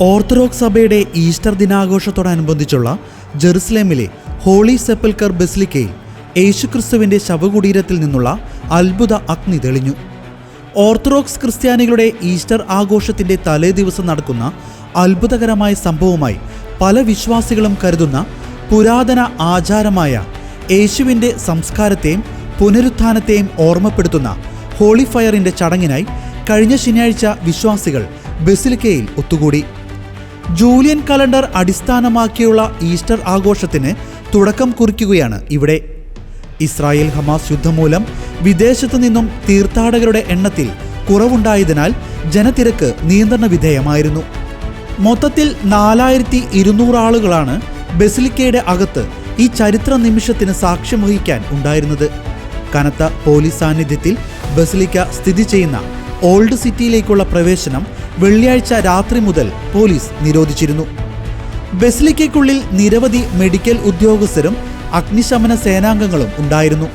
Orthodox സഭയുടെ Easter ദിനാഘോഷത്തോടനുബന്ധിച്ചുള്ള ജെറുസലേമിലെ holy സെപ്പൽക്കർ ബസിലിക്കയിൽ യേശുക്രിസ്തുവിൻ്റെ ശവകുടീരത്തിൽ നിന്നുള്ള അത്ഭുത അഗ്നി തെളിഞ്ഞു. ഓർത്തഡോക്സ് ക്രിസ്ത്യാനികളുടെ ഈസ്റ്റർ ആഘോഷത്തിൻ്റെ തലേ ദിവസം നടക്കുന്ന അത്ഭുതകരമായ സംഭവമായി പല വിശ്വാസികളും കരുതുന്ന പുരാതന ആചാരമായ യേശുവിൻ്റെ സംസ്കാരത്തെയും പുനരുത്ഥാനത്തെയും ഓർമ്മപ്പെടുത്തുന്ന ഹോളി ഫയറിൻ്റെ ചടങ്ങിനായി കഴിഞ്ഞ ശനിയാഴ്ച വിശ്വാസികൾ ബസിലിക്കയിൽ ഒത്തുകൂടി. ജൂലിയൻ കലണ്ടർ അടിസ്ഥാനമാക്കിയുള്ള ഈസ്റ്റർ ആഘോഷത്തിന് തുടക്കം കുറിക്കുകയാണ് ഇവിടെ. ഇസ്രായേൽ ഹമാസ് യുദ്ധം മൂലം വിദേശത്തു നിന്നും തീർത്ഥാടകരുടെ എണ്ണത്തിൽ കുറവുണ്ടായതിനാൽ ജനത്തിരക്ക് നിയന്ത്രണ വിധേയമായിരുന്നു. മൊത്തത്തിൽ 4200 ആളുകളാണ് ബസിലിക്കയുടെ അകത്ത് ഈ ചരിത്ര നിമിഷത്തിന് സാക്ഷ്യം വഹിക്കാൻ ഉണ്ടായിരുന്നത്. കനത്ത പോലീസ് സാന്നിധ്യത്തിൽ ബസിലിക്ക സ്ഥിതി ചെയ്യുന്ന ഓൾഡ് സിറ്റിയിലേക്കുള്ള പ്രവേശനം വെള്ളിയാഴ്ച രാത്രി മുതൽ പോലീസ് നിരോധിച്ചിരുന്നു. ബസിലിക്കയ്ക്കുള്ളിൽ നിരവധി മെഡിക്കൽ ഉദ്യോഗസ്ഥരും അഗ്നിശമന സേനാംഗങ്ങളും ഉണ്ടായിരുന്നു.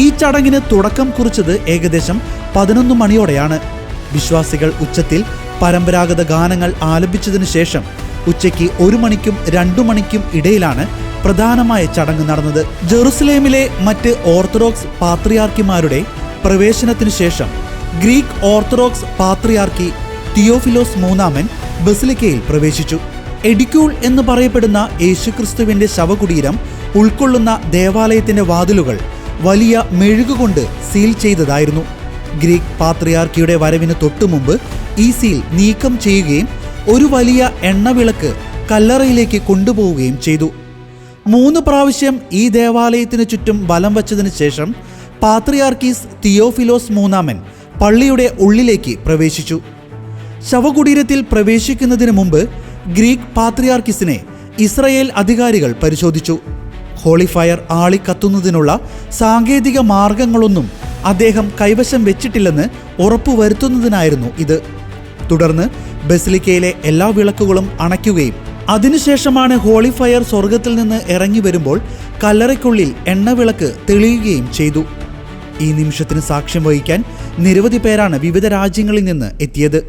ഈ ചടങ്ങിന് തുടക്കം കുറിച്ചത് ഏകദേശം 11 മണിയോടെയാണ്. വിശ്വാസികൾ ഉച്ചത്തിൽ പരമ്പരാഗത ഗാനങ്ങൾ ആലപിച്ചതിനു ശേഷം ഉച്ചയ്ക്ക് 1 മണിക്കും 2 മണിക്കും ഇടയിലാണ് പ്രധാനമായ ചടങ്ങ് നടന്നത്. ജെറുസലേമിലെ മറ്റ് ഓർത്തഡോക്സ് പാത്രിയാർക്കിമാരുടെ പ്രവേശനത്തിനു ശേഷം ഗ്രീക്ക് ഓർത്തഡോക്സ് പാത്രിയാർക്കി തിയോഫിലോസ് മൂന്നാമൻ ബസിലിക്കയിൽ പ്രവേശിച്ചു. എഡിക്യൂൾ എന്ന് പറയപ്പെടുന്ന യേശുക്രിസ്തുവിന്റെ ശവകുടീരം ഉൾക്കൊള്ളുന്ന ദേവാലയത്തിന്റെ വാതിലുകൾ വലിയ മെഴുകുകൊണ്ട് സീൽ ചെയ്തതായിരുന്നു. ഗ്രീക്ക് പാത്രിയാർക്കിയുടെ വരവിന് തൊട്ടുമുമ്പ് ഈ സീൽ നീക്കം ചെയ്യുകയും ഒരു വലിയ എണ്ണവിളക്ക് കല്ലറയിലേക്ക് കൊണ്ടുപോവുകയും ചെയ്തു. 3 പ്രാവശ്യം ഈ ദേവാലയത്തിന് ചുറ്റും വലം വച്ചതിന് ശേഷം പാത്രിയാർക്കീസ് തിയോഫിലോസ് മൂന്നാമൻ പള്ളിയുടെ ഉള്ളിലേക്ക് പ്രവേശിച്ചു. ശവകുടീരത്തിൽ പ്രവേശിക്കുന്നതിന് മുമ്പ് ഗ്രീക്ക് പാത്രിയാർക്കിസിനെ ഇസ്രായേൽ അധികാരികൾ പരിശോധിച്ചു. ഹോളി ഫയർ ആളിക്കത്തുന്നതിനുള്ള സാങ്കേതിക മാർഗങ്ങളൊന്നും അദ്ദേഹം കൈവശം വെച്ചിട്ടില്ലെന്ന് ഉറപ്പുവരുത്തുന്നതിനായിരുന്നു ഇത്. തുടർന്ന് ബസിലിക്കയിലെ എല്ലാ വിളക്കുകളും അണയ്ക്കുകയും അതിനുശേഷമാണ് ഹോളി ഫയർ സ്വർഗത്തിൽ നിന്ന് ഇറങ്ങി വരുമ്പോൾ കല്ലറയ്ക്കുള്ളിൽ എണ്ണവിളക്ക് തെളിയുകയും ചെയ്തു. ഈ നിമിഷത്തിന് സാക്ഷ്യം വഹിക്കാൻ നിരവധി പേരാണ് വിവിധ രാജ്യങ്ങളിൽ നിന്ന് എത്തിയത്.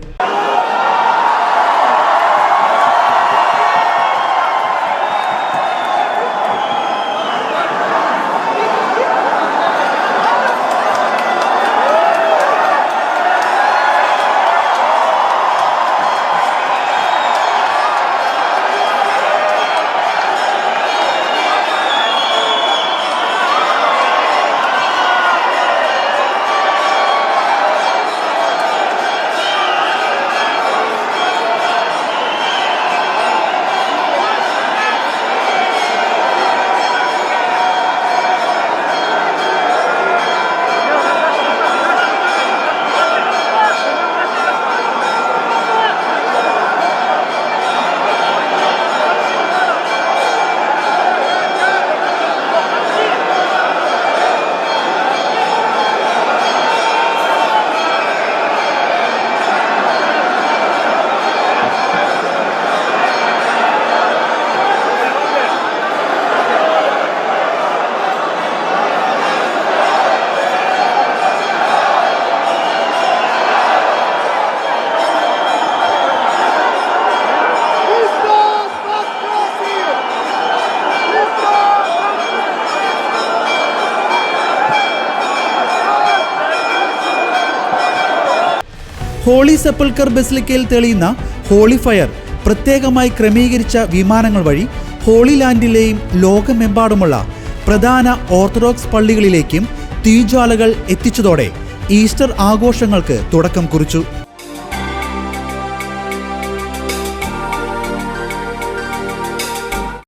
ഹോളി സെപ്പൽക്കർ ബസിലിക്കയിൽ തെളിയുന്ന ഹോളി ഫയർ പ്രത്യേകമായി ക്രമീകരിച്ച വിമാനങ്ങൾ വഴി ഹോളി ലാൻഡിലെയും ലോകമെമ്പാടുമുള്ള പ്രധാന ഓർത്തഡോക്സ് പള്ളികളിലേക്കും തീജ്വാലകൾ എത്തിച്ചതോടെ ഈസ്റ്റർ ആഘോഷങ്ങൾക്ക് തുടക്കം കുറിച്ചു.